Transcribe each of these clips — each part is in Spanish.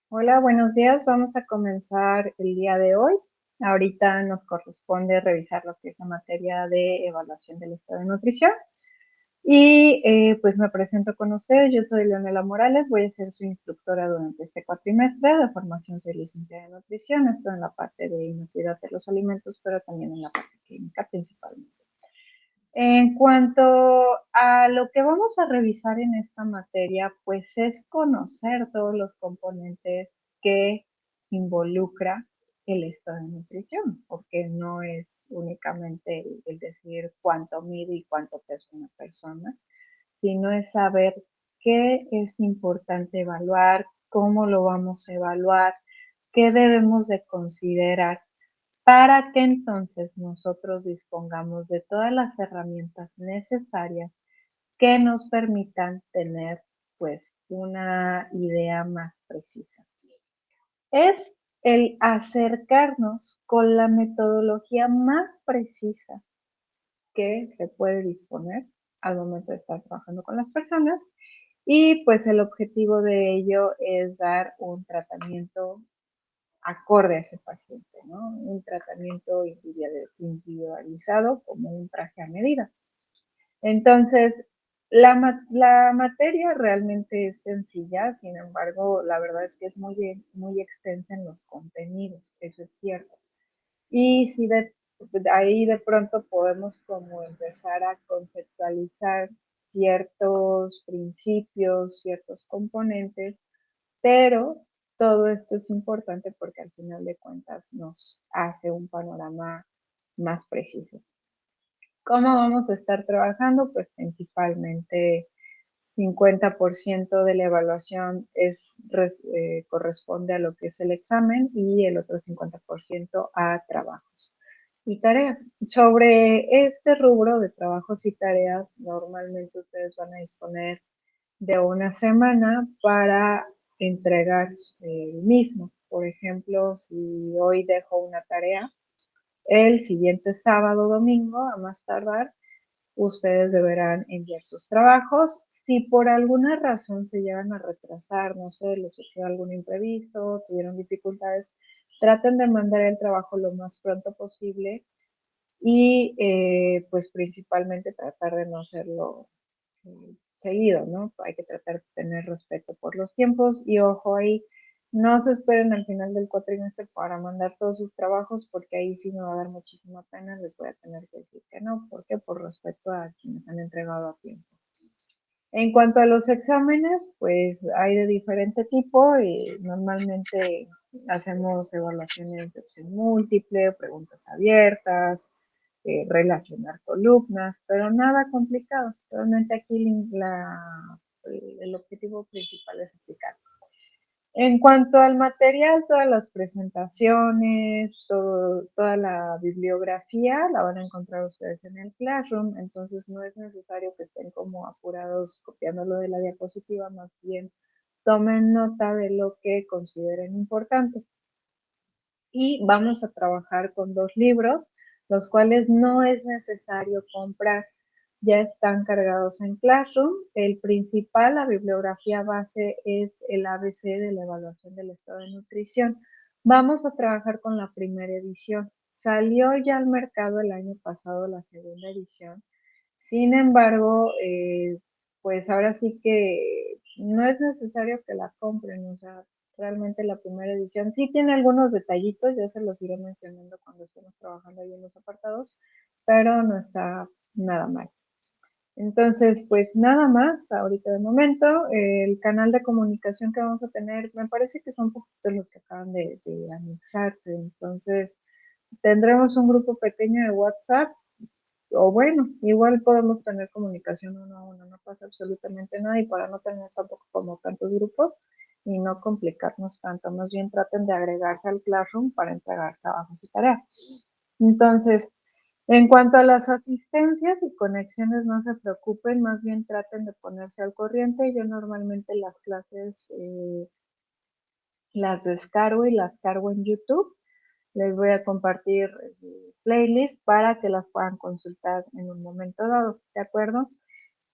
Hola, buenos días. Vamos a comenzar el día de hoy. Ahorita nos corresponde revisar lo que es la materia de evaluación del estado de nutrición. Y pues me presento con ustedes. Yo soy Leonela Morales. Voy a ser su instructora durante este cuatrimestre. De formación soy licenciada en nutrición. Estoy en la parte de inocuidad de los alimentos, pero también en la parte clínica principalmente. En cuanto a lo que vamos a revisar en esta materia, pues es conocer todos los componentes que involucra el estado de nutrición, porque no es únicamente el decir cuánto mide y cuánto pesa una persona, sino es saber qué es importante evaluar, cómo lo vamos a evaluar, qué debemos de considerar para que entonces nosotros dispongamos de todas las herramientas necesarias que nos permitan tener pues una idea más precisa. Es el acercarnos con la metodología más precisa que se puede disponer al momento de estar trabajando con las personas y pues el objetivo de ello es dar un tratamiento acorde a ese paciente, ¿no? Un tratamiento individualizado como un traje a medida. Entonces, la materia realmente es sencilla, sin embargo, la verdad es que es muy extensa en los contenidos, eso es cierto. Y si de ahí de pronto podemos como empezar a conceptualizar ciertos principios, ciertos componentes, pero todo esto es importante porque al final de cuentas nos hace un panorama más preciso. ¿Cómo vamos a estar trabajando? Pues principalmente 50% de la evaluación corresponde a lo que es el examen y el otro 50% a trabajos y tareas. Sobre este rubro de trabajos y tareas, normalmente ustedes van a disponer de una semana para entregar el mismo. Por ejemplo, si hoy dejo una tarea, el siguiente sábado o domingo, a más tardar, ustedes deberán enviar sus trabajos. Si por alguna razón se llegan a retrasar, no sé, les surgió algún imprevisto, tuvieron dificultades, traten de mandar el trabajo lo más pronto posible y pues principalmente tratar de no hacerlo seguido, ¿no? Hay que tratar de tener respeto por los tiempos y ojo ahí, no se esperen al final del cuatrimestre para mandar todos sus trabajos porque ahí sí me va a dar muchísima pena, les voy a tener que decir que no, ¿por qué? Por respeto a quienes han entregado a tiempo. En cuanto a los exámenes, pues hay de diferente tipo y normalmente hacemos evaluaciones de opción múltiple, preguntas abiertas, relacionar columnas, pero nada complicado. Realmente aquí el objetivo principal es explicar. En cuanto al material, todas las presentaciones, toda la bibliografía la van a encontrar ustedes en el Classroom, entonces no es necesario que estén como apurados copiándolo de la diapositiva, más bien tomen nota de lo que consideren importante. Y vamos a trabajar con 2 libros, los cuales no es necesario comprar, ya están cargados en Classroom. El principal, la bibliografía base, es el ABC de la evaluación del estado de nutrición. Vamos a trabajar con la primera edición. Salió ya al mercado el año pasado la segunda edición. Sin embargo, pues ahora sí que no es necesario que la compren, o sea, realmente la primera edición sí tiene algunos detallitos, ya se los iré mencionando cuando estemos trabajando ahí en los apartados, pero no está nada mal. Entonces, pues nada más, ahorita de momento, el canal de comunicación que vamos a tener, me parece que son poquitos los que acaban de anexarse, entonces tendremos un grupo pequeño de WhatsApp o bueno, igual podemos tener comunicación uno a uno, no pasa absolutamente nada y para no tener tampoco como tantos grupos y no complicarnos tanto, más bien traten de agregarse al Classroom para entregar trabajos y tareas. Entonces, en cuanto a las asistencias y conexiones, no se preocupen, más bien traten de ponerse al corriente. Yo normalmente las clases las descargo y las cargo en YouTube. Les voy a compartir playlist para que las puedan consultar en un momento dado, ¿de acuerdo?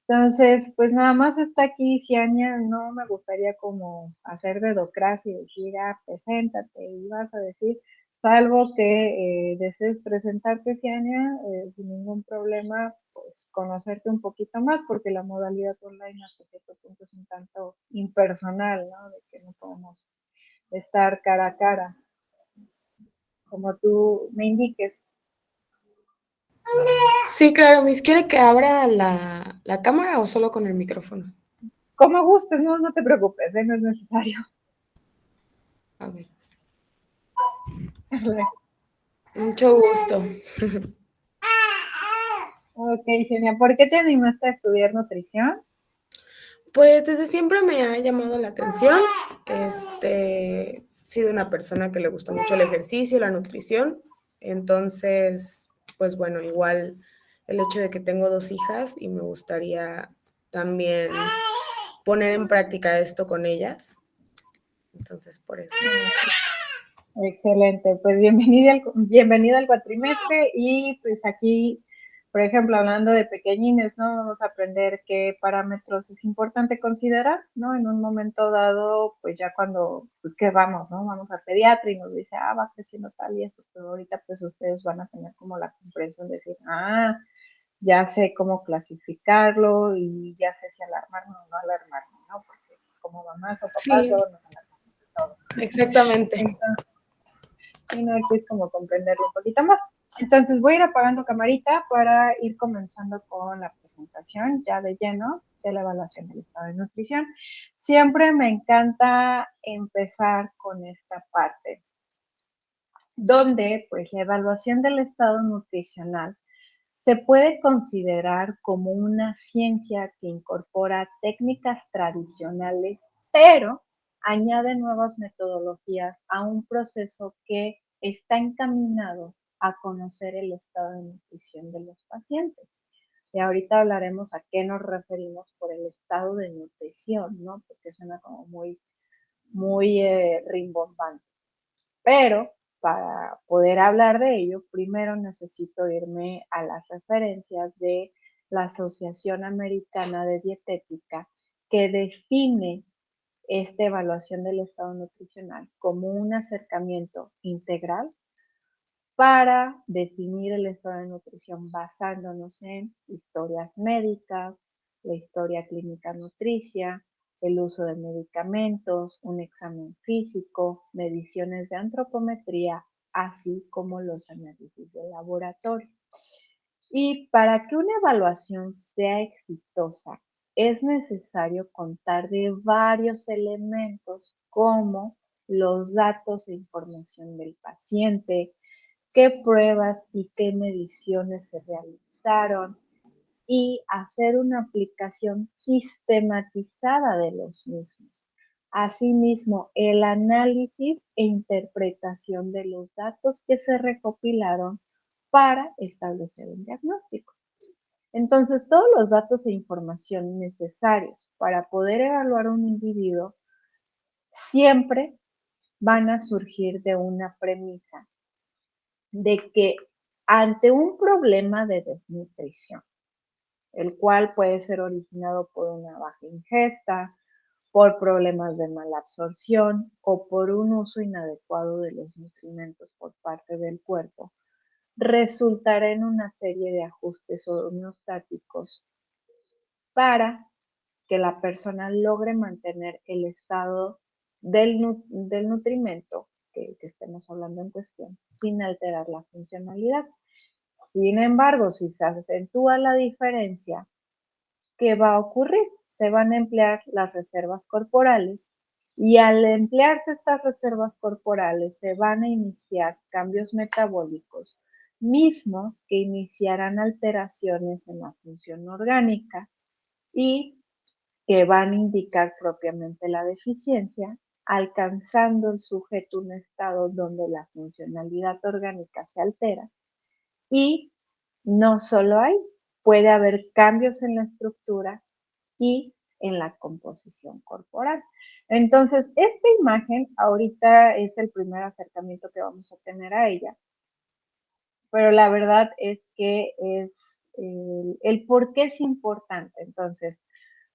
Entonces, pues nada más está aquí, Ciania, no me gustaría como hacer dedocracia y decir, preséntate y vas a decir, salvo que desees presentarte, Ciania, sin ningún problema, pues conocerte un poquito más, porque la modalidad online hasta cierto punto es un tanto impersonal, ¿no? De que no podemos estar cara a cara, como tú me indiques. Sí, claro, Miss, ¿quiere que abra la cámara o solo con el micrófono? Como gustes, no, no te preocupes, no es necesario. A ver, Ok, mucho gusto. Genia, ¿por qué te animaste a estudiar nutrición? Pues desde siempre me ha llamado la atención. He sido una persona que le gusta mucho el ejercicio, la nutrición. Entonces, pues bueno, igual el hecho de que tengo 2 hijas y me gustaría también poner en práctica esto con ellas. Entonces, por eso. Excelente, pues bienvenida al cuatrimestre y pues aquí, por ejemplo, hablando de pequeñines, ¿no? Vamos a aprender qué parámetros es importante considerar, ¿no? En un momento dado, pues ya cuando, pues qué vamos, ¿no? Vamos a pediatra y nos dice, va creciendo tal y esto, pero ahorita pues ustedes van a tener como la comprensión de decir, ya sé cómo clasificarlo y ya sé si alarmarme o no alarmarme, ¿no? Porque como mamás o papás Sí, luego nos alarmamos de todo. exactamente. Entonces, sí, no, aquí es como comprenderlo un poquito más. Entonces voy a ir apagando camarita para ir comenzando con la presentación ya de lleno de la evaluación del estado de nutrición. Siempre me encanta empezar con esta parte, donde pues la evaluación del estado nutricional se puede considerar como una ciencia que incorpora técnicas tradicionales, pero añade nuevas metodologías a un proceso que está encaminado a conocer el estado de nutrición de los pacientes. Y ahorita hablaremos a qué nos referimos por el estado de nutrición, ¿no? Porque suena como muy rimbombante. Pero para poder hablar de ello, primero necesito irme a las referencias de la Asociación Americana de Dietética, que define esta evaluación del estado nutricional como un acercamiento integral para definir el estado de nutrición basándonos en historias médicas, la historia clínica nutricia, el uso de medicamentos, un examen físico, mediciones de antropometría, así como los análisis de laboratorio. Y para que una evaluación sea exitosa, es necesario contar de varios elementos como los datos e información del paciente, qué pruebas y qué mediciones se realizaron y hacer una aplicación sistematizada de los mismos. Asimismo, el análisis e interpretación de los datos que se recopilaron para establecer un diagnóstico. Entonces, todos los datos e información necesarios para poder evaluar a un individuo siempre van a surgir de una premisa de que ante un problema de desnutrición, el cual puede ser originado por una baja ingesta, por problemas de mala absorción o por un uso inadecuado de los nutrimentos por parte del cuerpo, resultará en una serie de ajustes homeostáticos para que la persona logre mantener el estado del nutrimento que estemos hablando en cuestión sin alterar la funcionalidad. Sin embargo, si se acentúa la diferencia, ¿qué va a ocurrir? Se van a emplear las reservas corporales y al emplearse estas reservas corporales se van a iniciar cambios metabólicos mismos que iniciarán alteraciones en la función orgánica y que van a indicar propiamente la deficiencia, alcanzando el sujeto un estado donde la funcionalidad orgánica se altera y no solo hay, puede haber cambios en la estructura y en la composición corporal. Entonces, esta imagen ahorita es el primer acercamiento que vamos a tener a ella, pero la verdad es que es el por qué es importante. Entonces,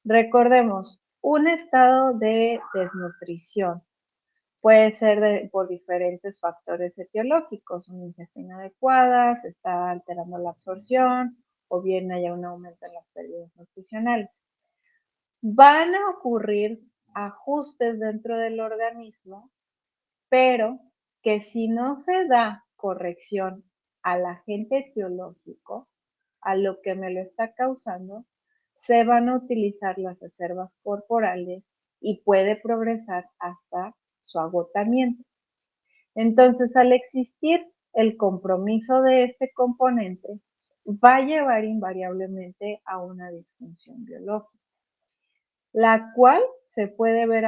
recordemos, un estado de desnutrición puede ser por diferentes factores etiológicos, una ingesta inadecuada, se está alterando la absorción o bien haya un aumento en las pérdidas nutricionales. Van a ocurrir ajustes dentro del organismo, pero que si no se da corrección al agente etiológico, a lo que me lo está causando, se van a utilizar las reservas corporales y puede progresar hasta su agotamiento. Entonces, al existir el compromiso de este componente, va a llevar invariablemente a una disfunción biológica, la cual se puede ver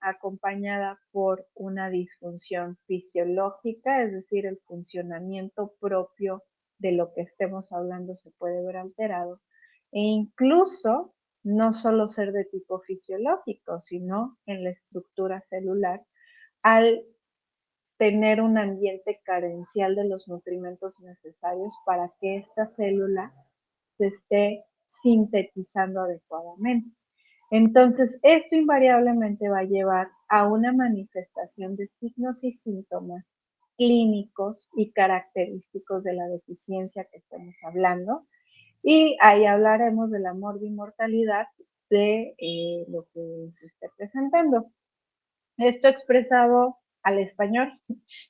acompañada por una disfunción fisiológica, es decir, el funcionamiento propio de lo que estemos hablando se puede ver alterado, e incluso no solo ser de tipo fisiológico, sino en la estructura celular, al tener un ambiente carencial de los nutrimentos necesarios para que esta célula se esté sintetizando adecuadamente. Entonces, esto invariablemente va a llevar a una manifestación de signos y síntomas clínicos y característicos de la deficiencia que estamos hablando. Y ahí hablaremos de la morbimortalidad de lo que se esté presentando. Esto expresado al español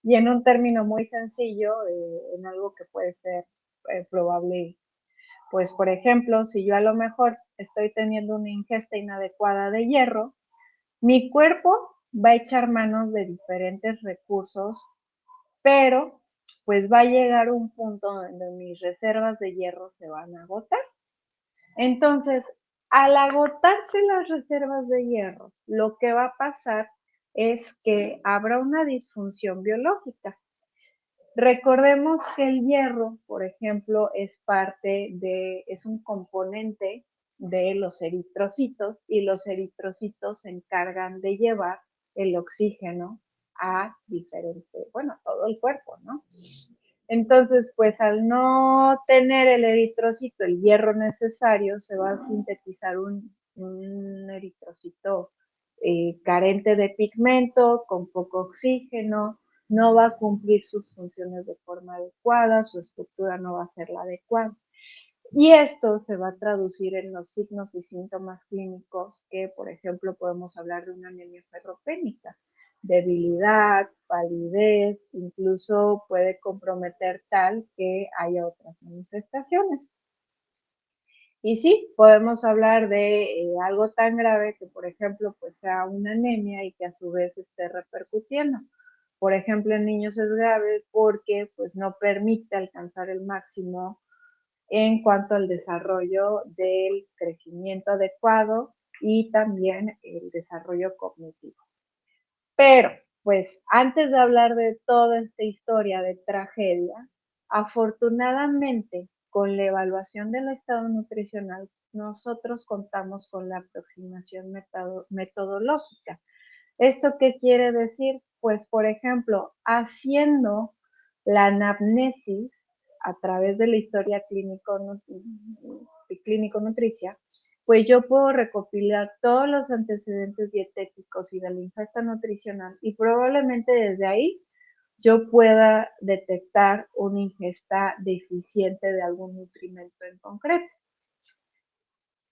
y en un término muy sencillo, en algo que puede ser probable. Pues, por ejemplo, si yo a lo mejor estoy teniendo una ingesta inadecuada de hierro, mi cuerpo va a echar manos de diferentes recursos, pero pues va a llegar un punto donde mis reservas de hierro se van a agotar. Entonces, al agotarse las reservas de hierro, lo que va a pasar es que habrá una disfunción biológica. Recordemos que el hierro, por ejemplo, es un componente de los eritrocitos y los eritrocitos se encargan de llevar el oxígeno a todo el cuerpo, ¿no? Entonces, pues al no tener el eritrocito, el hierro necesario, se va a sintetizar un eritrocito carente de pigmento, con poco oxígeno, no va a cumplir sus funciones de forma adecuada, su estructura no va a ser la adecuada. Y esto se va a traducir en los signos y síntomas clínicos que, por ejemplo, podemos hablar de una anemia ferropénica, debilidad, palidez, incluso puede comprometer tal que haya otras manifestaciones. Y sí, podemos hablar de algo tan grave que, por ejemplo, pues sea una anemia y que a su vez esté repercutiendo. Por ejemplo, en niños es grave porque pues no permite alcanzar el máximo en cuanto al desarrollo del crecimiento adecuado y también el desarrollo cognitivo. Pero, pues, antes de hablar de toda esta historia de tragedia, afortunadamente, con la evaluación del estado nutricional, nosotros contamos con la aproximación metodológica. ¿Esto qué quiere decir? Pues, por ejemplo, haciendo la anamnesis a través de la historia clínico-nutricia, pues yo puedo recopilar todos los antecedentes dietéticos y de la ingesta nutricional y probablemente desde ahí yo pueda detectar una ingesta deficiente de algún nutrimento en concreto.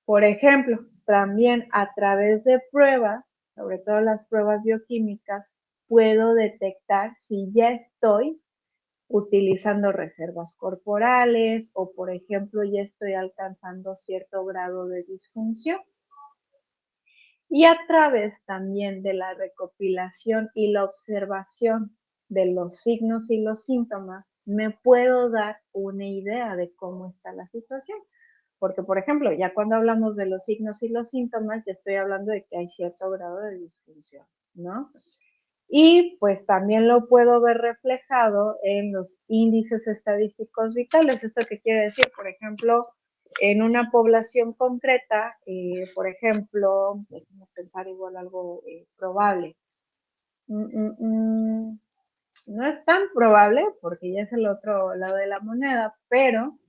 Por ejemplo, también a través de pruebas, sobre todo las pruebas bioquímicas, puedo detectar si ya estoy utilizando reservas corporales o, por ejemplo, ya estoy alcanzando cierto grado de disfunción. Y a través también de la recopilación y la observación de los signos y los síntomas, me puedo dar una idea de cómo está la situación. Porque, por ejemplo, ya cuando hablamos de los signos y los síntomas, ya estoy hablando de que hay cierto grado de disfunción, ¿no? Y pues también lo puedo ver reflejado en los índices estadísticos vitales. ¿Esto qué quiere decir? Por ejemplo, en una población concreta, por ejemplo, déjenme pensar igual algo probable. No es tan probable, porque ya es el otro lado de la moneda, pero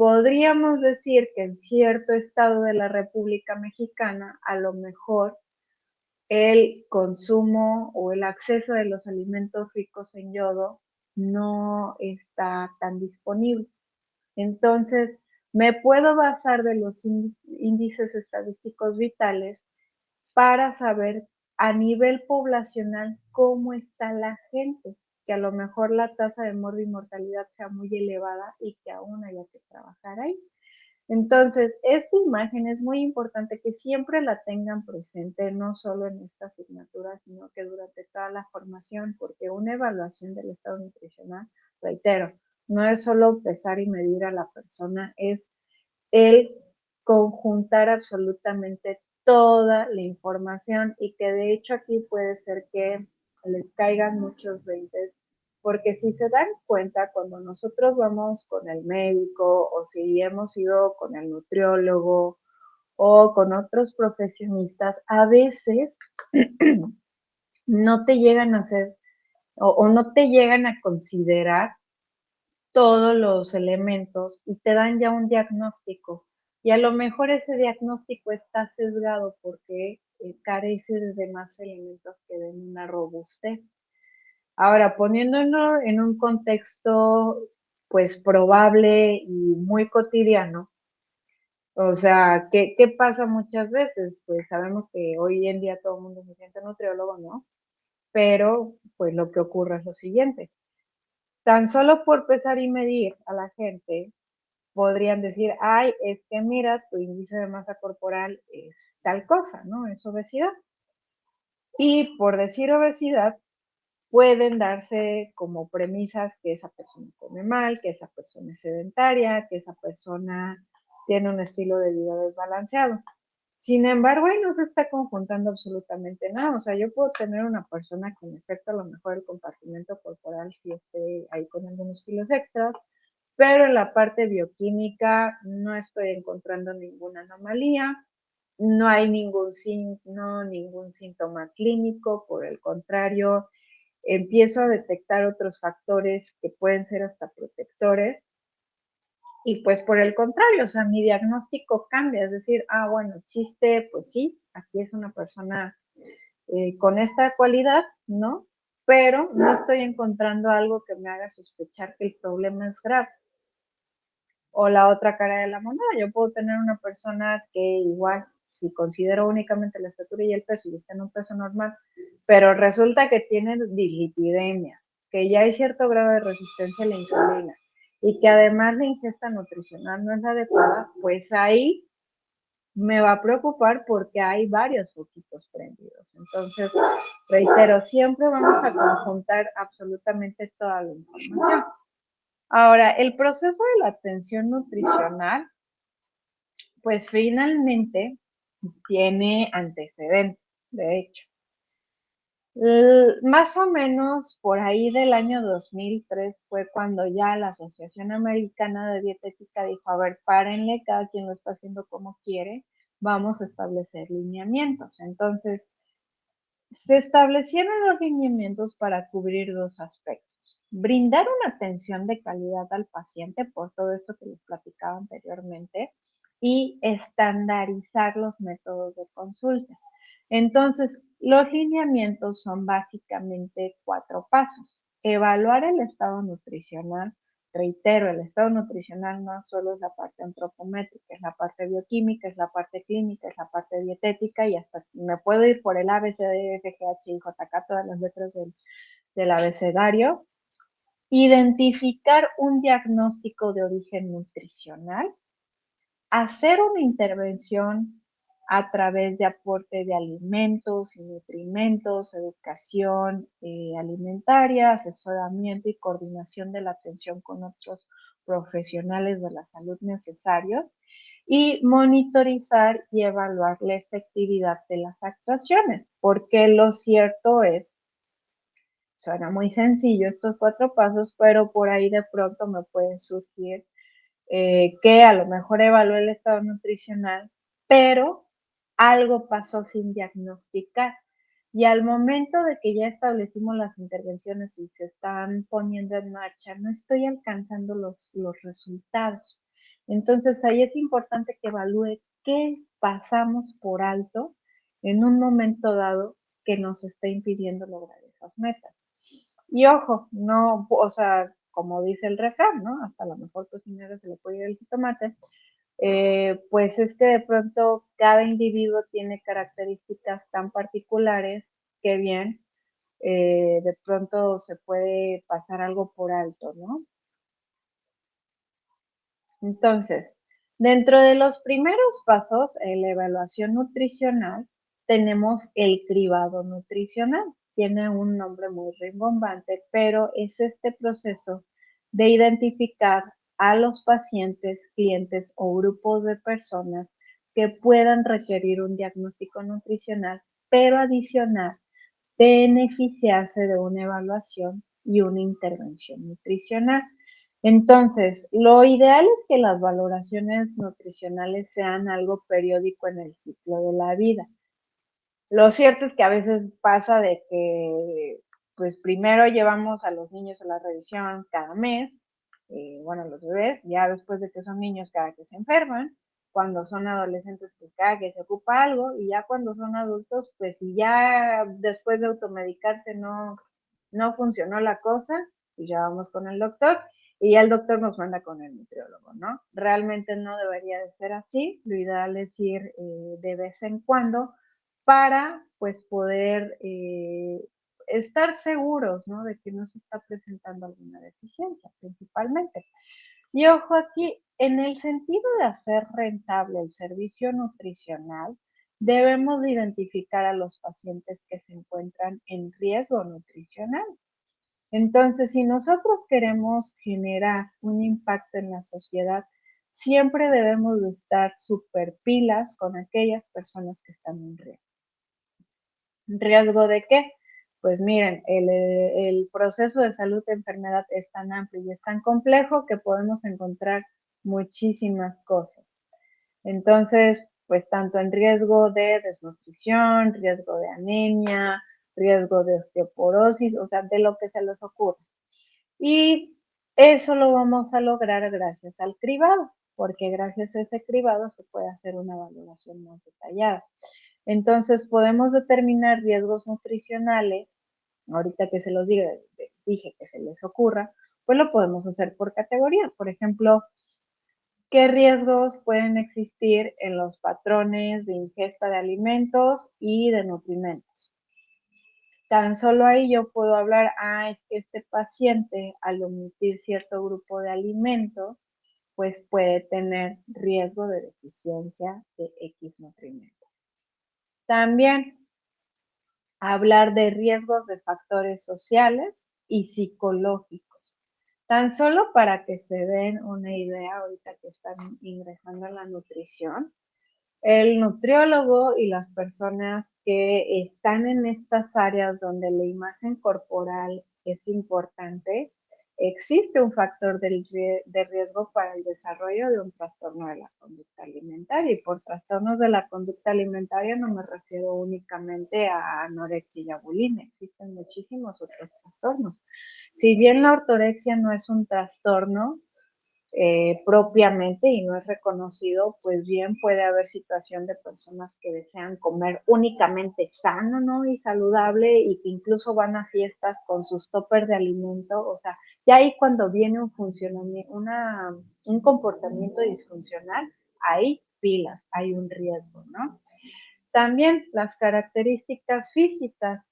podríamos decir que en cierto estado de la República Mexicana, a lo mejor el consumo o el acceso de los alimentos ricos en yodo no está tan disponible. Entonces, me puedo basar de los índices estadísticos vitales para saber a nivel poblacional cómo está la gente, que a lo mejor la tasa de muerte y mortalidad sea muy elevada y que aún haya que trabajar ahí. Entonces, esta imagen es muy importante que siempre la tengan presente, no solo en esta asignatura, sino que durante toda la formación, porque una evaluación del estado nutricional, reitero, no es solo pesar y medir a la persona, es el conjuntar absolutamente toda la información y que de hecho aquí puede ser que les caigan muchos veintes, porque si se dan cuenta cuando nosotros vamos con el médico o si hemos ido con el nutriólogo o con otros profesionistas, a veces no te llegan a hacer o no te llegan a considerar todos los elementos y te dan ya un diagnóstico. Y a lo mejor ese diagnóstico está sesgado porque carece de demás elementos que den una robustez. Ahora, poniéndolo en un contexto pues probable y muy cotidiano, o sea, ¿qué pasa muchas veces? Pues sabemos que hoy en día todo el mundo se siente nutriólogo, ¿no? Pero pues lo que ocurre es lo siguiente. Tan solo por pesar y medir a la gente, podrían decir, ay, es que mira, tu índice de masa corporal es tal cosa, ¿no? Es obesidad. Y por decir obesidad, pueden darse como premisas que esa persona come mal, que esa persona es sedentaria, que esa persona tiene un estilo de vida desbalanceado. Sin embargo, ahí no se está conjuntando absolutamente nada. O sea, yo puedo tener una persona que en efecto a lo mejor el compartimento corporal sí esté ahí con algunos kilos extras, pero en la parte bioquímica no estoy encontrando ninguna anomalía, no hay ningún signo, ningún síntoma clínico, por el contrario, empiezo a detectar otros factores que pueden ser hasta protectores y pues por el contrario, o sea, mi diagnóstico cambia, es decir, bueno, existe, pues sí, aquí es una persona con esta cualidad, ¿no? Pero no estoy encontrando algo que me haga sospechar que el problema es grave. O la otra cara de la moneda, yo puedo tener una persona que igual, si considero únicamente la estatura y el peso y está en un peso normal, pero resulta que tiene dislipidemia, que ya hay cierto grado de resistencia a la insulina y que además la ingesta nutricional no es adecuada, pues ahí me va a preocupar porque hay varios foquitos prendidos. Entonces, reitero, siempre vamos a conjuntar absolutamente toda la información. Ahora, el proceso de la atención nutricional, pues finalmente tiene antecedentes, de hecho. Más o menos por ahí del año 2003 fue cuando ya la Asociación Americana de Dietética dijo, a ver, párenle, cada quien lo está haciendo como quiere, vamos a establecer lineamientos. Entonces, se establecieron los lineamientos para cubrir dos aspectos. Brindar una atención de calidad al paciente, por todo esto que les platicaba anteriormente, y estandarizar los métodos de consulta. Entonces, los lineamientos son básicamente 4 pasos. Evaluar el estado nutricional. Reitero, el estado nutricional no solo es la parte antropométrica, es la parte bioquímica, es la parte clínica, es la parte dietética y hasta me puedo ir por el A, B, C, D, F, G, H, I, J, K, todas las letras del abecedario. Identificar un diagnóstico de origen nutricional, hacer una intervención a través de aporte de alimentos y nutrimentos, educación alimentaria, asesoramiento y coordinación de la atención con otros profesionales de la salud necesarios y monitorizar y evaluar la efectividad de las actuaciones, porque lo cierto es, suena muy sencillo estos 4 pasos, pero por ahí de pronto me pueden surgir que a lo mejor evaluó el estado nutricional, pero algo pasó sin diagnosticar. Y al momento de que ya establecimos las intervenciones y se están poniendo en marcha, no estoy alcanzando los resultados. Entonces ahí es importante que evalúe qué pasamos por alto en un momento dado que nos esté impidiendo lograr esas metas. Y ojo, no, o sea, como dice el refrán, ¿no? Hasta la mejor cocinera se le puede ir el jitomate. Pues es que de pronto cada individuo tiene características tan particulares que bien, de pronto se puede pasar algo por alto, ¿no? Entonces, dentro de los primeros pasos en la evaluación nutricional, tenemos el cribado nutricional. Tiene un nombre muy rimbombante, pero es este proceso de identificar a los pacientes, clientes o grupos de personas que puedan requerir un diagnóstico nutricional, pero adicional, beneficiarse de una evaluación y una intervención nutricional. Entonces, lo ideal es que las valoraciones nutricionales sean algo periódico en el ciclo de la vida. Lo cierto es que a veces pasa de que, pues primero llevamos a los niños a la revisión cada mes, bueno, los bebés, ya después de que son niños cada que se enferman, cuando son adolescentes, pues cada que se ocupa algo, y ya cuando son adultos, pues si ya después de automedicarse no funcionó la cosa, pues ya vamos con el doctor, y ya el doctor nos manda con el nutriólogo, ¿no? Realmente no debería de ser así, lo ideal es ir de vez en cuando, para pues poder estar seguros, ¿no? De que no se está presentando alguna deficiencia principalmente. Y ojo aquí, en el sentido de hacer rentable el servicio nutricional, debemos identificar a los pacientes que se encuentran en riesgo nutricional. Entonces, si nosotros queremos generar un impacto en la sociedad, siempre debemos de estar súper pilas con aquellas personas que están en riesgo. ¿Riesgo de qué? Pues miren, el proceso de salud de enfermedad es tan amplio y es tan complejo que podemos encontrar muchísimas cosas. Entonces, pues tanto en riesgo de desnutrición, riesgo de anemia, riesgo de osteoporosis, o sea, de lo que se les ocurra. Y eso lo vamos a lograr gracias al cribado, porque gracias a ese cribado se puede hacer una valoración más detallada. Entonces, podemos determinar riesgos nutricionales, ahorita que se los dije que se les ocurra, pues lo podemos hacer por categorías. Por ejemplo, ¿qué riesgos pueden existir en los patrones de ingesta de alimentos y de nutrimentos? Tan solo ahí yo puedo hablar, es que este paciente al omitir cierto grupo de alimentos, pues puede tener riesgo de deficiencia de X nutrimentos. También hablar de riesgos de factores sociales y psicológicos. Tan solo para que se den una idea ahorita que están ingresando en la nutrición, el nutriólogo y las personas que están en estas áreas donde la imagen corporal es importante, existe un factor de riesgo para el desarrollo de un trastorno de la conducta alimentaria. Y por trastornos de la conducta alimentaria no me refiero únicamente a anorexia y a bulimia, existen muchísimos otros trastornos. Si bien la ortorexia no es un trastorno, propiamente y no es reconocido, pues bien puede haber situación de personas que desean comer únicamente sano, ¿no? Y saludable y que incluso van a fiestas con sus toppers de alimento, o sea, ya ahí cuando viene un comportamiento disfuncional, hay pilas, hay un riesgo, ¿no? También las características físicas,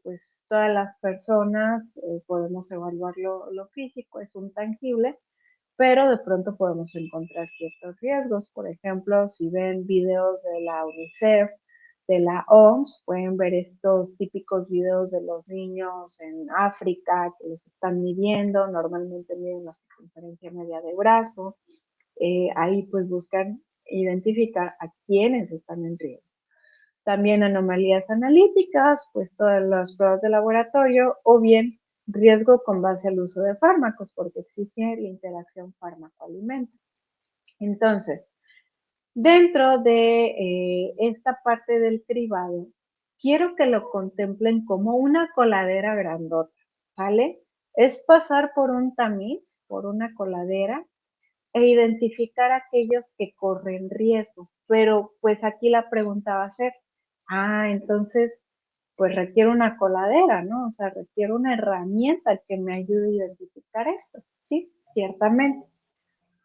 pues todas las personas podemos evaluar lo físico, es un tangible, pero de pronto podemos encontrar ciertos riesgos. Por ejemplo, si ven videos de la UNICEF, de la OMS, pueden ver estos típicos videos de los niños en África que los están midiendo, normalmente miden la circunferencia media de brazo. Ahí pues buscan identificar a quienes están en riesgo. También anomalías analíticas, pues todas las pruebas de laboratorio o bien riesgo con base al uso de fármacos, porque existe la interacción fármaco-alimento. Entonces, dentro de esta parte del cribado, quiero que lo contemplen como una coladera grandota, ¿vale? Es pasar por un tamiz, por una coladera, e identificar aquellos que corren riesgo. Pero pues aquí la pregunta va a ser, entonces pues requiere una coladera, ¿no? O sea, requiere una herramienta que me ayude a identificar esto. Sí, ciertamente.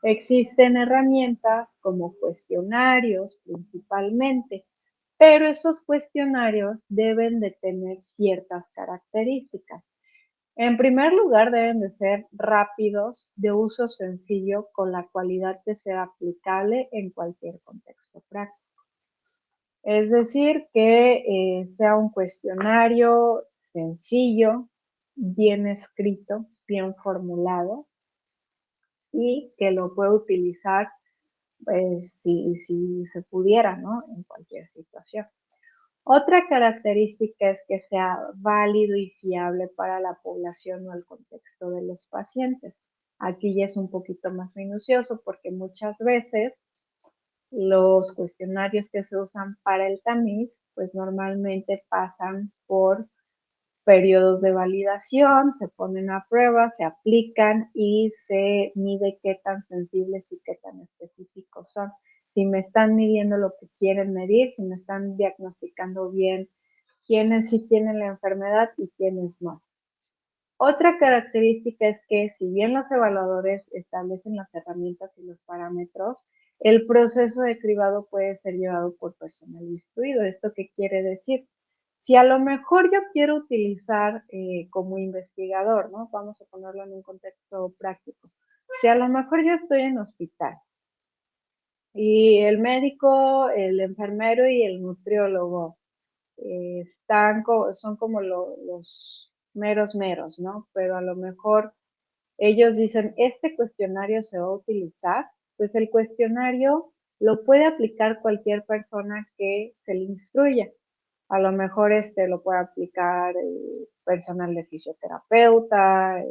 Existen herramientas como cuestionarios principalmente, pero esos cuestionarios deben de tener ciertas características. En primer lugar, deben de ser rápidos, de uso sencillo, con la cualidad de ser aplicable en cualquier contexto práctico. Es decir, que sea un cuestionario sencillo, bien escrito, bien formulado y que lo pueda utilizar si se pudiera, ¿no? En cualquier situación. Otra característica es que sea válido y fiable para la población o el contexto de los pacientes. Aquí ya es un poquito más minucioso porque muchas veces los cuestionarios que se usan para el tamiz, pues normalmente pasan por periodos de validación, se ponen a prueba, se aplican y se mide qué tan sensibles y qué tan específicos son. Si me están midiendo lo que quieren medir, si me están diagnosticando bien quiénes sí tienen la enfermedad y quiénes no. Otra característica es que si bien los evaluadores establecen las herramientas y los parámetros, el proceso de cribado puede ser llevado por personal instruido. ¿Esto qué quiere decir? Si a lo mejor yo quiero utilizar como investigador, ¿no? Vamos a ponerlo en un contexto práctico. Si a lo mejor yo estoy en hospital y el médico, el enfermero y el nutriólogo son como los meros, ¿no? Pero a lo mejor ellos dicen, este cuestionario se va a utilizar, pues el cuestionario lo puede aplicar cualquier persona que se le instruya. A lo mejor lo puede aplicar personal de fisioterapeuta,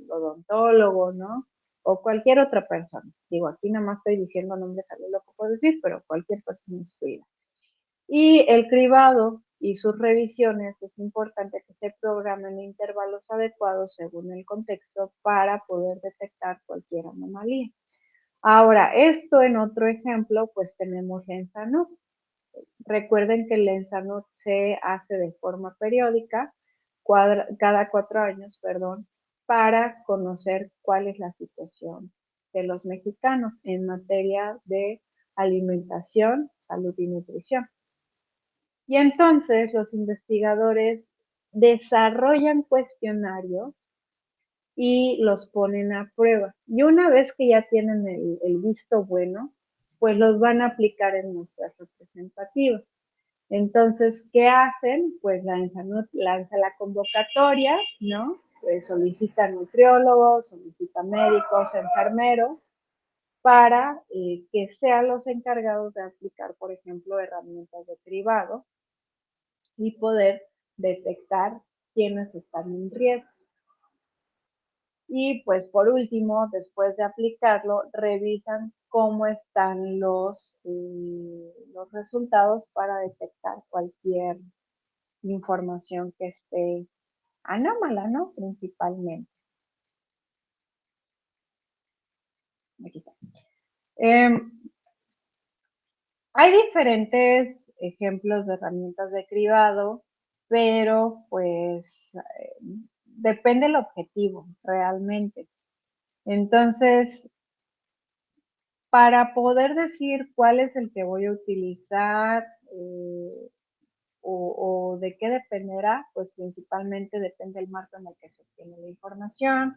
odontólogo, ¿no? O cualquier otra persona. Digo, aquí nada más estoy diciendo nombres a lo que puedo decir, pero cualquier persona instruida. Y el cribado y sus revisiones es importante que se programen en intervalos adecuados según el contexto para poder detectar cualquier anomalía. Ahora, esto en otro ejemplo, pues tenemos la ENSANUD. Recuerden que el ENSANUD se hace de forma periódica, cada 4 años, para conocer cuál es la situación de los mexicanos en materia de alimentación, salud y nutrición. Y entonces los investigadores desarrollan cuestionarios y los ponen a prueba. Y una vez que ya tienen el visto bueno, pues los van a aplicar en muestras representativas. Entonces, ¿qué hacen? Pues la ENSANUD lanza la convocatoria, ¿no? Solicita nutriólogos, solicita médicos, enfermeros, para que sean los encargados de aplicar, por ejemplo, herramientas de cribado y poder detectar quiénes están en riesgo. Y pues por último, después de aplicarlo, revisan cómo están los resultados para detectar cualquier información que esté anómala, ¿no? Principalmente. Aquí está. Hay diferentes ejemplos de herramientas de cribado, pero pues depende del objetivo realmente. Entonces, para poder decir cuál es el que voy a utilizar o de qué dependerá, pues principalmente depende del marco en el que se obtiene la información,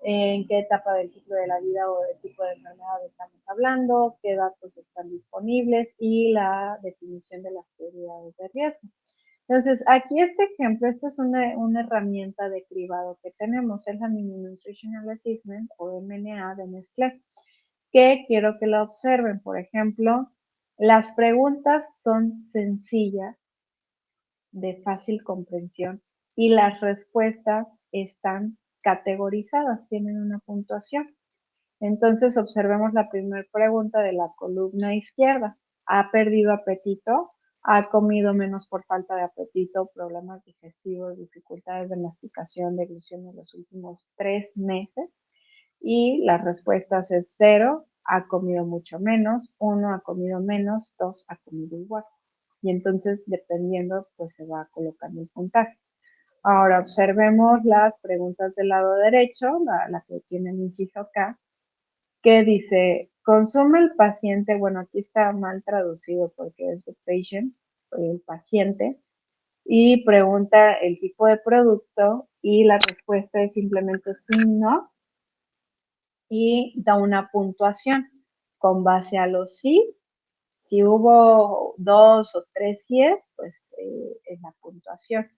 en qué etapa del ciclo de la vida o del tipo de enfermedad estamos hablando, qué datos están disponibles y la definición de las prioridades de riesgo. Entonces, aquí este ejemplo, esta es una herramienta de cribado que tenemos, es la Mini Nutritional Assessment o MNA de Nestlé, que quiero que la observen. Por ejemplo, las preguntas son sencillas, de fácil comprensión, y las respuestas están categorizadas, tienen una puntuación. Entonces, observemos la primera pregunta de la columna izquierda. ¿Ha perdido apetito? ¿Ha comido menos por falta de apetito, problemas digestivos, dificultades de masticación, deglución en los últimos 3 meses? Y las respuestas es 0, ha comido mucho menos, 1 ha comido menos, 2 ha comido igual. Y entonces, dependiendo, pues se va colocando el puntaje. Ahora observemos las preguntas del lado derecho, la que tiene el inciso acá, que dice, ¿consume el paciente? Bueno, aquí está mal traducido porque es the patient, el paciente, y pregunta el tipo de producto y la respuesta es simplemente sí, no, y da una puntuación con base a los sí. Si hubo 2 o 3 síes, pues es la puntuación.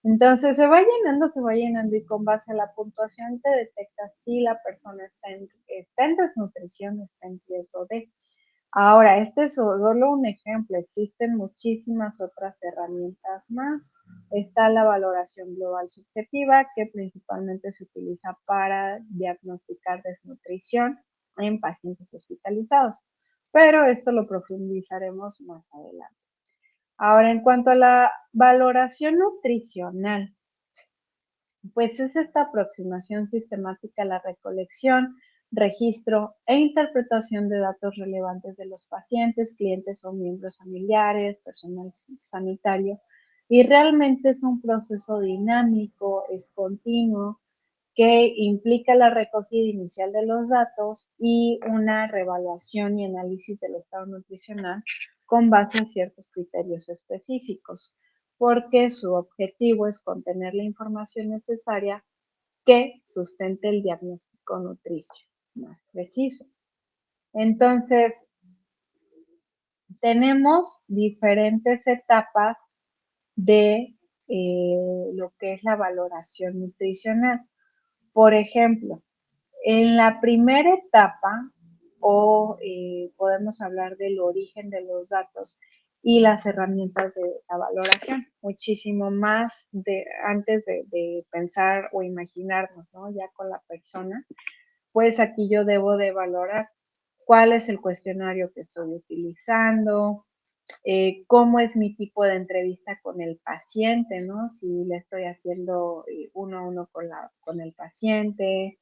Entonces se va llenando y con base a la puntuación te detecta si la persona está en desnutrición, está en riesgo de. Ahora, este es solo un ejemplo, existen muchísimas otras herramientas más. Está la valoración global subjetiva, que principalmente se utiliza para diagnosticar desnutrición en pacientes hospitalizados, pero esto lo profundizaremos más adelante. Ahora, en cuanto a la valoración nutricional, pues es esta aproximación sistemática a la recolección, registro e interpretación de datos relevantes de los pacientes, clientes o miembros familiares, personal sanitario, y realmente es un proceso dinámico, es continuo, que implica la recogida inicial de los datos y una reevaluación y análisis del estado nutricional con base a ciertos criterios específicos, porque su objetivo es contener la información necesaria que sustente el diagnóstico nutricio más preciso. Entonces, tenemos diferentes etapas de lo que es la valoración nutricional. Por ejemplo, en la primera etapa, o podemos hablar del origen de los datos y las herramientas de la valoración, muchísimo más antes de pensar o imaginarnos, ¿no? Ya con la persona, pues aquí yo debo de valorar cuál es el cuestionario que estoy utilizando, cómo es mi tipo de entrevista con el paciente, ¿no? Si le estoy haciendo uno a uno con el paciente,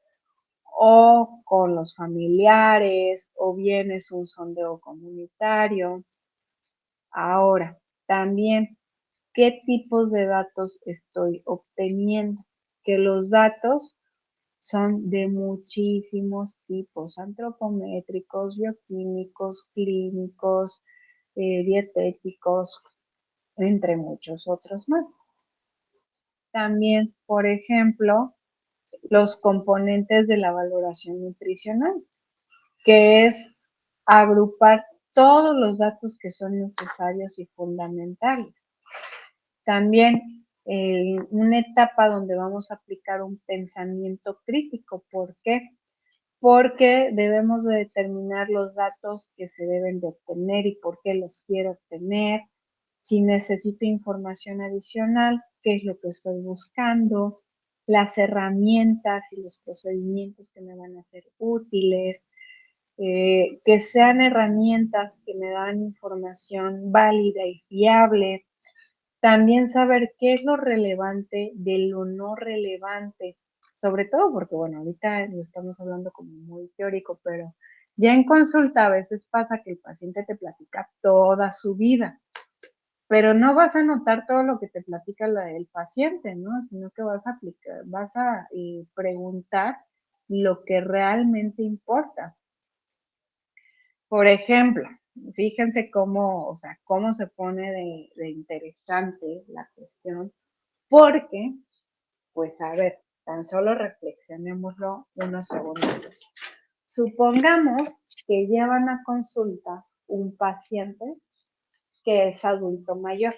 o con los familiares, o bien es un sondeo comunitario. Ahora, también, ¿qué tipos de datos estoy obteniendo? Que los datos son de muchísimos tipos, antropométricos, bioquímicos, clínicos, dietéticos, entre muchos otros más. También, por ejemplo, los componentes de la valoración nutricional, que es agrupar todos los datos que son necesarios y fundamentales. También una etapa donde vamos a aplicar un pensamiento crítico. ¿Por qué? Porque debemos de determinar los datos que se deben de obtener y por qué los quiero obtener, si necesito información adicional, qué es lo que estoy buscando, las herramientas y los procedimientos que me van a ser útiles, que sean herramientas que me dan información válida y fiable. También saber qué es lo relevante de lo no relevante, sobre todo porque, bueno, ahorita lo estamos hablando como muy teórico, pero ya en consulta a veces pasa que el paciente te platica toda su vida, pero no vas a notar todo lo que te platica el paciente, ¿no? Sino que vas a preguntar lo que realmente importa. Por ejemplo, fíjense cómo, o sea, cómo se pone de interesante la cuestión, porque, pues a ver, tan solo reflexionémoslo unos segundos. Supongamos que llevan a consulta un paciente que es adulto mayor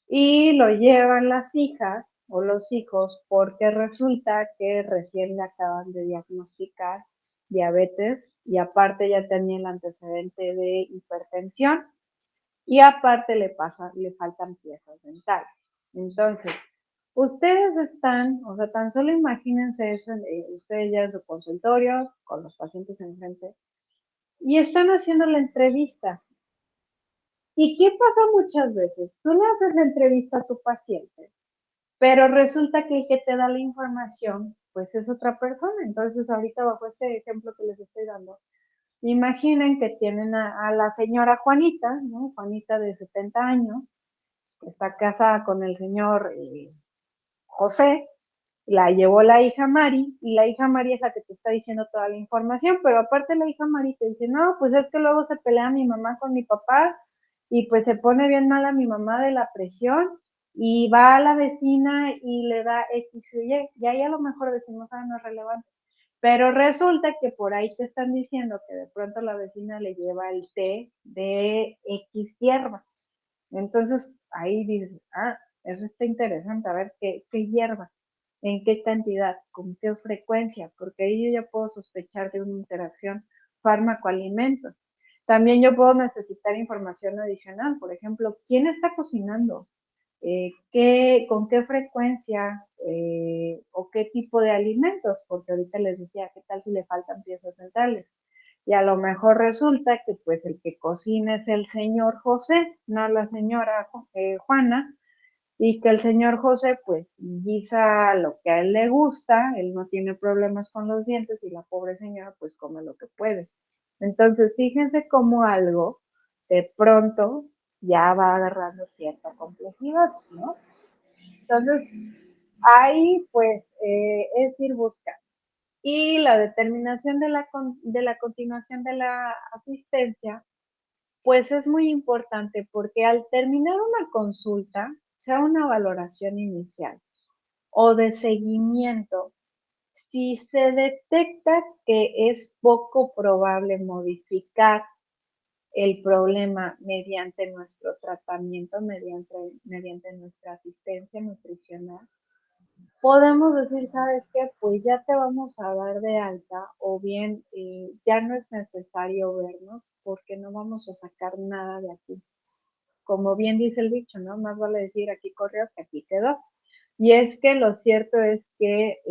y lo llevan las hijas o los hijos porque resulta que recién le acaban de diagnosticar diabetes y aparte ya tenía el antecedente de hipertensión y aparte le faltan piezas dentales. Entonces, ustedes están, o sea, tan solo imagínense eso, ustedes ya en su consultorio, con los pacientes enfrente, y están haciendo la entrevista. ¿Y qué pasa muchas veces? Tú le haces la entrevista a tu paciente, pero resulta que el que te da la información pues es otra persona. Entonces, ahorita bajo este ejemplo que les estoy dando, imaginen que tienen a la señora Juanita, ¿no? Juanita de 70 años, que está casada con el señor José, la llevó la hija Mari, y la hija Mari es la que te está diciendo toda la información, pero aparte la hija Mari te dice, no, pues es que luego se pelea mi mamá con mi papá, y pues se pone bien mal a mi mamá de la presión, y va a la vecina y le da X y Y, y ahí a lo mejor decimos, ah, no es relevante. Pero resulta que por ahí te están diciendo que de pronto la vecina le lleva el té de X hierba. Entonces ahí dices, ah, eso está interesante, a ver qué hierba, en qué cantidad, con qué frecuencia, porque ahí yo ya puedo sospechar de una interacción fármaco-alimento. También yo puedo necesitar información adicional, por ejemplo, ¿quién está cocinando? ¿Con qué frecuencia o qué tipo de alimentos? Porque ahorita les decía, ¿qué tal si le faltan piezas dentales? Y a lo mejor resulta que pues el que cocina es el señor José, no la señora Juana, y que el señor José pues guisa lo que a él le gusta, él no tiene problemas con los dientes y la pobre señora pues come lo que puede. Entonces fíjense cómo algo de pronto ya va agarrando cierta complejidad, ¿no? Entonces ahí pues es ir buscando. Y la determinación de la continuación de la asistencia, pues es muy importante porque al terminar una consulta, sea una valoración inicial o de seguimiento, si se detecta que es poco probable modificar el problema mediante nuestro tratamiento, mediante nuestra asistencia nutricional, podemos decir, ¿sabes qué? Pues ya te vamos a dar de alta o bien ya no es necesario vernos porque no vamos a sacar nada de aquí. Como bien dice el dicho, ¿no? Más vale decir aquí corrió que aquí quedó. Y es que lo cierto es que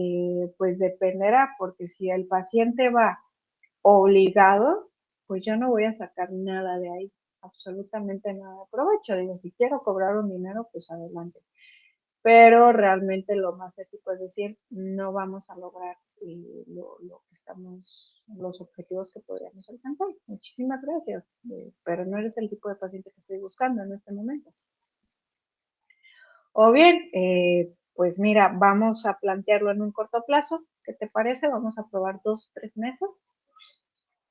pues dependerá, porque si el paciente va obligado, pues yo no voy a sacar nada de ahí, absolutamente nada de provecho. Digo, si quiero cobrar un dinero, pues adelante, pero realmente lo más ético es decir, no vamos a lograr lo que estamos, los objetivos que podríamos alcanzar. Muchísimas gracias, pero no eres el tipo de paciente que estoy buscando en este momento. O bien, pues mira, vamos a plantearlo en un corto plazo. ¿Qué te parece? Vamos a probar 2-3 meses.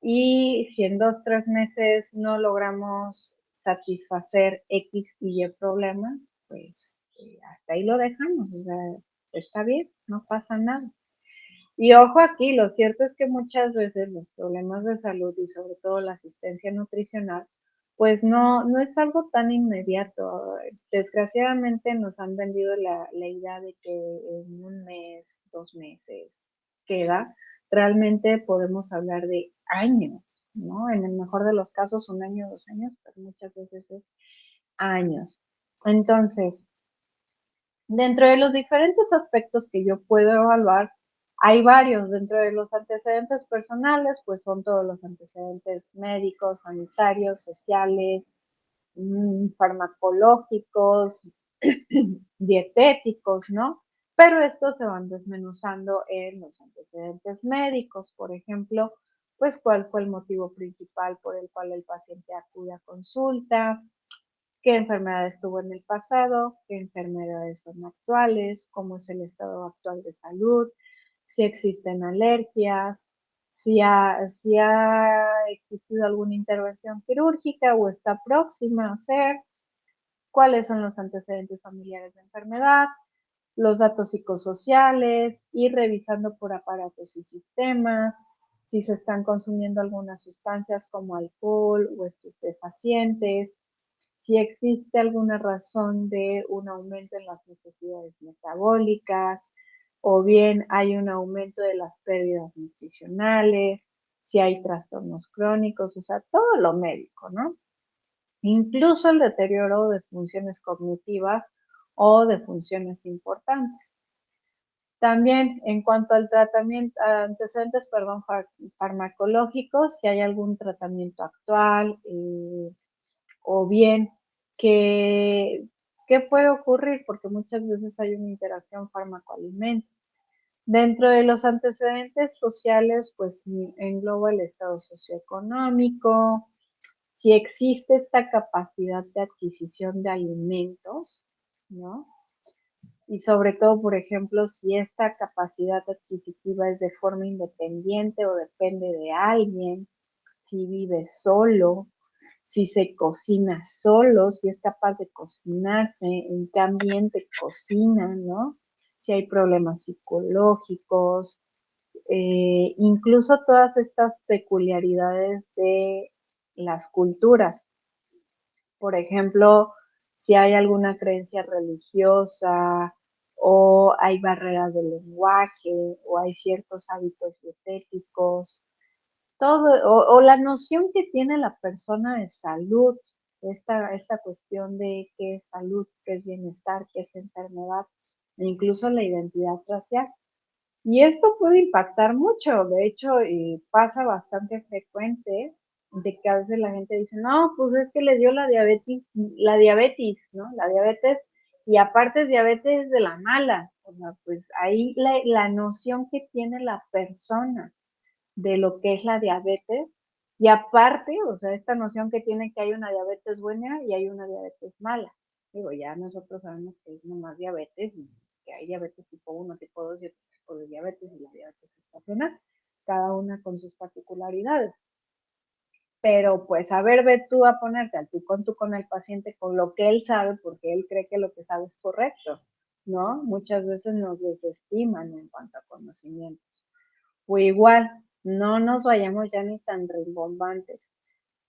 Y si en 2-3 meses no logramos satisfacer X y Y problema, pues hasta ahí lo dejamos. O sea, está bien, no pasa nada. Y ojo aquí, lo cierto es que muchas veces los problemas de salud y sobre todo la asistencia nutricional, pues no es algo tan inmediato. Desgraciadamente nos han vendido la idea de que en 1 mes, 2 meses queda. Realmente podemos hablar de años, ¿no? En el mejor de los casos, 1 año, 2 años, pero muchas veces es años. Entonces, dentro de los diferentes aspectos que yo puedo evaluar, hay varios. Dentro de los antecedentes personales, pues son todos los antecedentes médicos, sanitarios, sociales, farmacológicos, dietéticos, ¿no? Pero estos se van desmenuzando en los antecedentes médicos, por ejemplo, pues cuál fue el motivo principal por el cual el paciente acude a consulta, qué enfermedades tuvo en el pasado, qué enfermedades son actuales, cómo es el estado actual de salud, si existen alergias, si ha existido alguna intervención quirúrgica o está próxima a ser, cuáles son los antecedentes familiares de enfermedad, los datos psicosociales, ir revisando por aparatos y sistemas, si se están consumiendo algunas sustancias como alcohol o estupefacientes, si existe alguna razón de un aumento en las necesidades metabólicas, o bien hay un aumento de las pérdidas nutricionales, si hay trastornos crónicos, o sea, todo lo médico, ¿no? Incluso el deterioro de funciones cognitivas o de funciones importantes. También en cuanto al tratamiento, antecedentes, perdón, farmacológicos, si hay algún tratamiento actual, o bien qué puede ocurrir, porque muchas veces hay una interacción fármaco-alimento. Dentro de los antecedentes sociales, pues engloba el estado socioeconómico, si existe esta capacidad de adquisición de alimentos, ¿no? Y sobre todo, por ejemplo, si esta capacidad adquisitiva es de forma independiente o depende de alguien, si vive solo, si se cocina solo, si es capaz de cocinarse, en qué ambiente cocina, ¿no? Si hay problemas psicológicos, incluso todas estas peculiaridades de las culturas. Por ejemplo, si hay alguna creencia religiosa o hay barreras de lenguaje o hay ciertos hábitos dietéticos, todo, o la noción que tiene la persona de salud, esta cuestión de qué es salud, qué es bienestar, qué es enfermedad, e incluso la identidad racial. Y esto puede impactar mucho, de hecho, pasa bastante frecuente de que a veces la gente dice, no, pues es que le dio la diabetes, ¿no? La diabetes, y aparte es diabetes de la mala, o sea, pues ahí la noción que tiene la persona de lo que es la diabetes, y aparte, o sea, esta noción que tiene que hay una diabetes buena y hay una diabetes mala. Digo, ya nosotros sabemos que es nomás diabetes y que hay diabetes tipo 1, tipo 2 y otro tipo de diabetes y la diabetes estacional, cada una con sus particularidades. Pero pues a ver, ve tú a ponerte al tú con el paciente con lo que él sabe porque él cree que lo que sabe es correcto, ¿no? Muchas veces nos desestiman en cuanto a conocimiento. O igual, no nos vayamos ya ni tan rimbombantes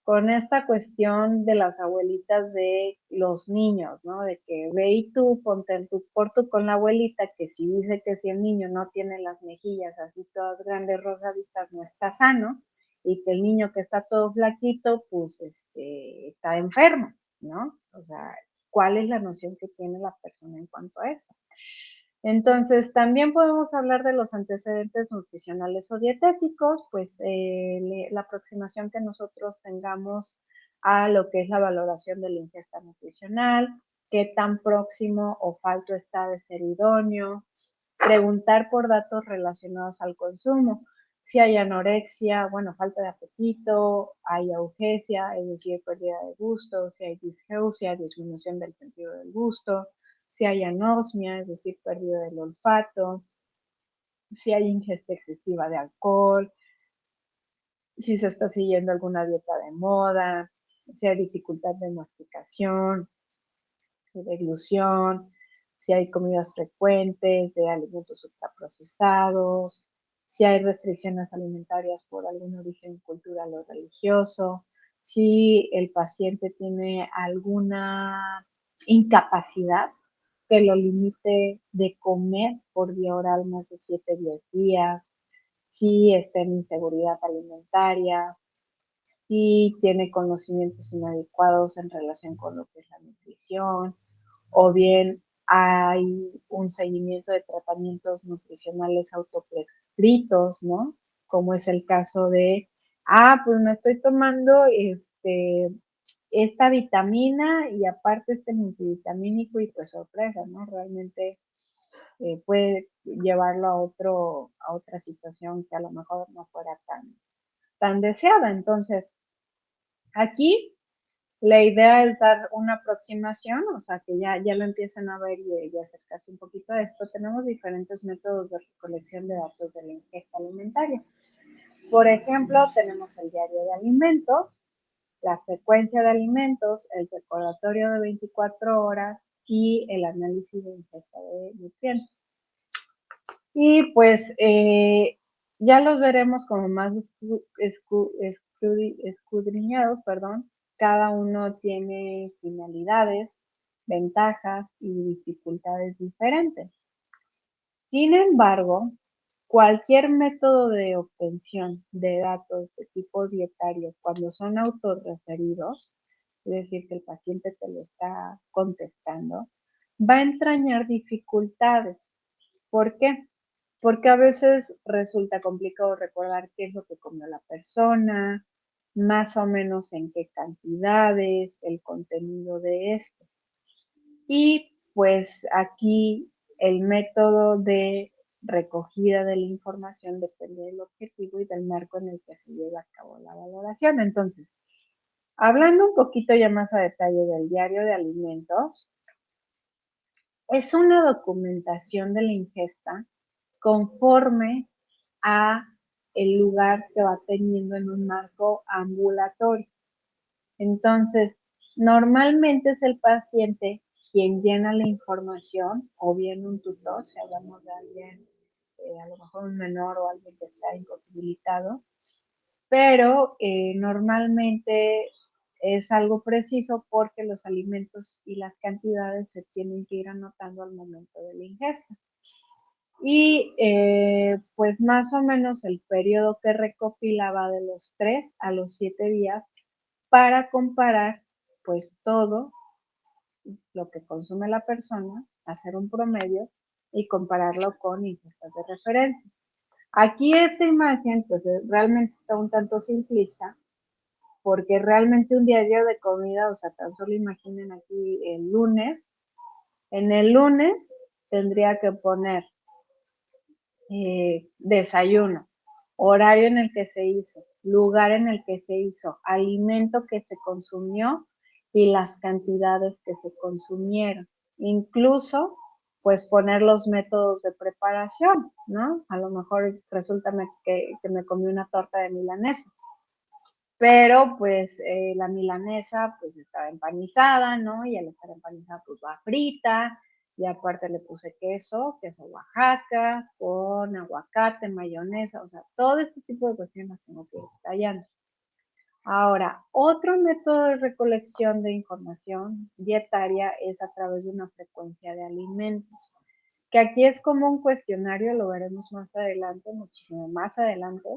con esta cuestión de las abuelitas de los niños, ¿no? De que ve y tú, ponte en tu corto con la abuelita, que si dice que si el niño no tiene las mejillas así todas grandes rosaditas no está sano, y que el niño que está todo flaquito, pues está enfermo, ¿no? O sea, ¿cuál es la noción que tiene la persona en cuanto a eso? Entonces, también podemos hablar de los antecedentes nutricionales o dietéticos, pues la aproximación que nosotros tengamos a lo que es la valoración de la ingesta nutricional, qué tan próximo o falto está de ser idóneo, preguntar por datos relacionados al consumo, si hay anorexia, bueno, falta de apetito, hay augesia, es decir, pérdida de gusto, si hay disgeusia, disminución del sentido del gusto, si hay anosmia, es decir, pérdida del olfato, si hay ingesta excesiva de alcohol, si se está siguiendo alguna dieta de moda, si hay dificultad de masticación, de deglución, si hay comidas frecuentes de alimentos ultraprocesados, si hay restricciones alimentarias por algún origen cultural o religioso, si el paciente tiene alguna incapacidad que lo limite de comer por vía oral más de 7-10 días, si está en inseguridad alimentaria, si tiene conocimientos inadecuados en relación con lo que es la nutrición, o bien hay un seguimiento de tratamientos nutricionales autoprescritos, ¿no? Como es el caso de, pues me estoy tomando esta vitamina y aparte este multivitamínico y pues sorpresa, ¿no? Realmente puede llevarlo a otra situación que a lo mejor no fuera tan deseada. Entonces, aquí la idea es dar una aproximación, o sea, que ya lo empiezan a ver y acercarse un poquito a esto. Tenemos diferentes métodos de recolección de datos de la ingesta alimentaria. Por ejemplo, tenemos el diario de alimentos, la frecuencia de alimentos, el recordatorio de 24 horas y el análisis de ingesta de nutrientes. Y pues ya los veremos como más escudriñados, perdón. Cada uno tiene finalidades, ventajas y dificultades diferentes. Sin embargo, cualquier método de obtención de datos de tipo dietario, cuando son autorreferidos, es decir, que el paciente te lo está contestando, va a entrañar dificultades. ¿Por qué? Porque a veces resulta complicado recordar qué es lo que comió la persona, más o menos en qué cantidades, el contenido de esto. Y pues aquí el método de recogida de la información depende del objetivo y del marco en el que se lleva a cabo la valoración. Entonces, hablando un poquito ya más a detalle del diario de alimentos, es una documentación de la ingesta conforme a el lugar que va teniendo en un marco ambulatorio. Entonces, normalmente es el paciente quien llena la información, o bien un tutor, si hablamos de alguien, a lo mejor un menor o alguien que está imposibilitado, pero normalmente es algo preciso porque los alimentos y las cantidades se tienen que ir anotando al momento de la ingesta. Y pues más o menos el periodo que recopilaba de los 3 a los 7 días para comparar pues todo lo que consume la persona, hacer un promedio y compararlo con ingestas de referencia. Aquí esta imagen pues realmente está un tanto simplista porque realmente un diario de comida, o sea, tan solo imaginen aquí el lunes, en el lunes tendría que poner desayuno, horario en el que se hizo, lugar en el que se hizo, alimento que se consumió y las cantidades que se consumieron. Incluso, pues poner los métodos de preparación, ¿no? A lo mejor resulta que me comí una torta de milanesa, pero pues la milanesa pues estaba empanizada, ¿no? Y al estar empanizada pues va frita, y aparte le puse queso Oaxaca, con aguacate, mayonesa, o sea, todo este tipo de cuestiones las tengo que ir detallando. Ahora, otro método de recolección de información dietaria es a través de una frecuencia de alimentos, que aquí es como un cuestionario, lo veremos más adelante, muchísimo más adelante,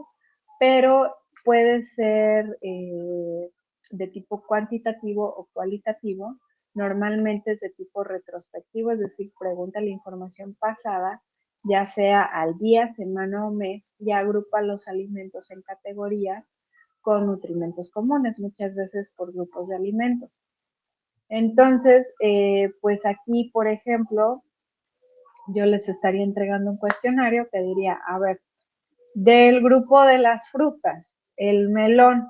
pero puede ser de tipo cuantitativo o cualitativo. Normalmente es de tipo retrospectivo, es decir, pregunta la información pasada, ya sea al día, semana o mes, y agrupa los alimentos en categorías con nutrimentos comunes, muchas veces por grupos de alimentos. Entonces, pues aquí, por ejemplo, yo les estaría entregando un cuestionario que diría, a ver, del grupo de las frutas, el melón,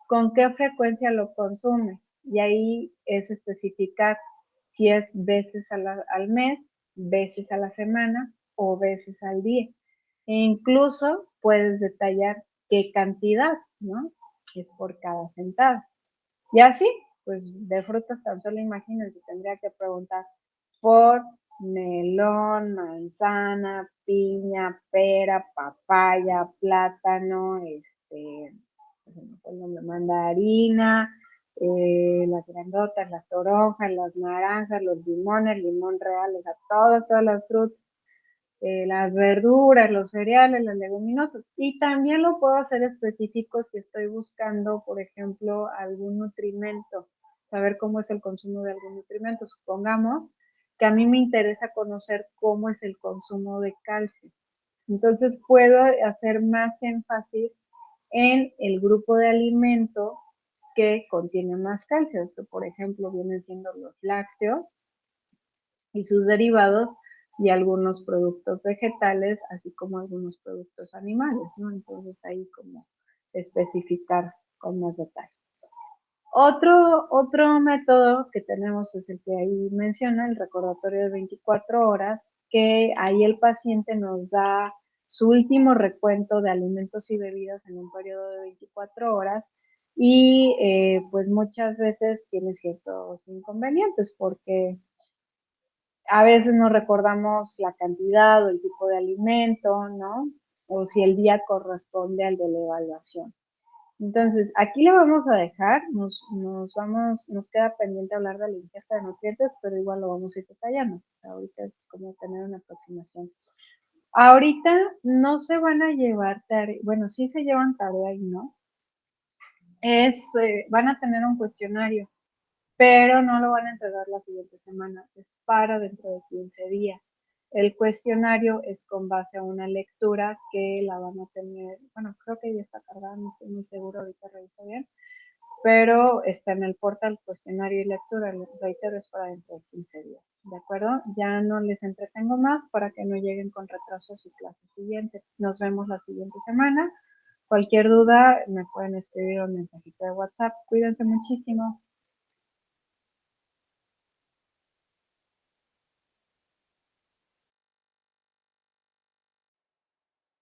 ¿con qué frecuencia lo consumes? Y ahí es especificar si es veces al mes, veces a la semana o veces al día. E incluso puedes detallar qué cantidad, ¿no? Es por cada sentada. Y así, pues de frutas tan solo imagínense, tendría que preguntar por melón, manzana, piña, pera, papaya, plátano, mandarina, las grandotas, las toronjas, las naranjas, los limones, limón real, o sea, todas las frutas, las verduras, los cereales, las leguminosas. Y también lo puedo hacer específico si estoy buscando, por ejemplo, algún nutrimento, saber cómo es el consumo de algún nutrimento. Supongamos que a mí me interesa conocer cómo es el consumo de calcio. Entonces puedo hacer más énfasis en el grupo de alimento que contiene más calcio. Esto, por ejemplo, vienen siendo los lácteos y sus derivados y algunos productos vegetales, así como algunos productos animales, ¿no? Entonces ahí como especificar con más detalle. Otro método que tenemos es el que ahí menciona, el recordatorio de 24 horas, que ahí el paciente nos da su último recuento de alimentos y bebidas en un periodo de 24 horas y pues muchas veces tiene ciertos inconvenientes porque a veces no recordamos la cantidad o el tipo de alimento, ¿no? O si el día corresponde al de la evaluación. Entonces, aquí le vamos a dejar, nos queda pendiente hablar de la ingesta de nutrientes, pero igual lo vamos a ir detallando. Ahorita es como tener una aproximación. Ahorita no se van a llevar tarea, bueno, sí se llevan tarea y no. Van a tener un cuestionario, pero no lo van a entregar la siguiente semana, es para dentro de 15 días. El cuestionario es con base a una lectura que la van a tener, bueno, creo que ya está cargada, no estoy muy seguro, ahorita reviso bien, pero está en el portal cuestionario y lectura, les reitero, es para dentro de 15 días, ¿de acuerdo? Ya no les entretengo más para que no lleguen con retraso a su clase siguiente. Nos vemos la siguiente semana. Cualquier duda me pueden escribir un mensajito de WhatsApp. Cuídense muchísimo.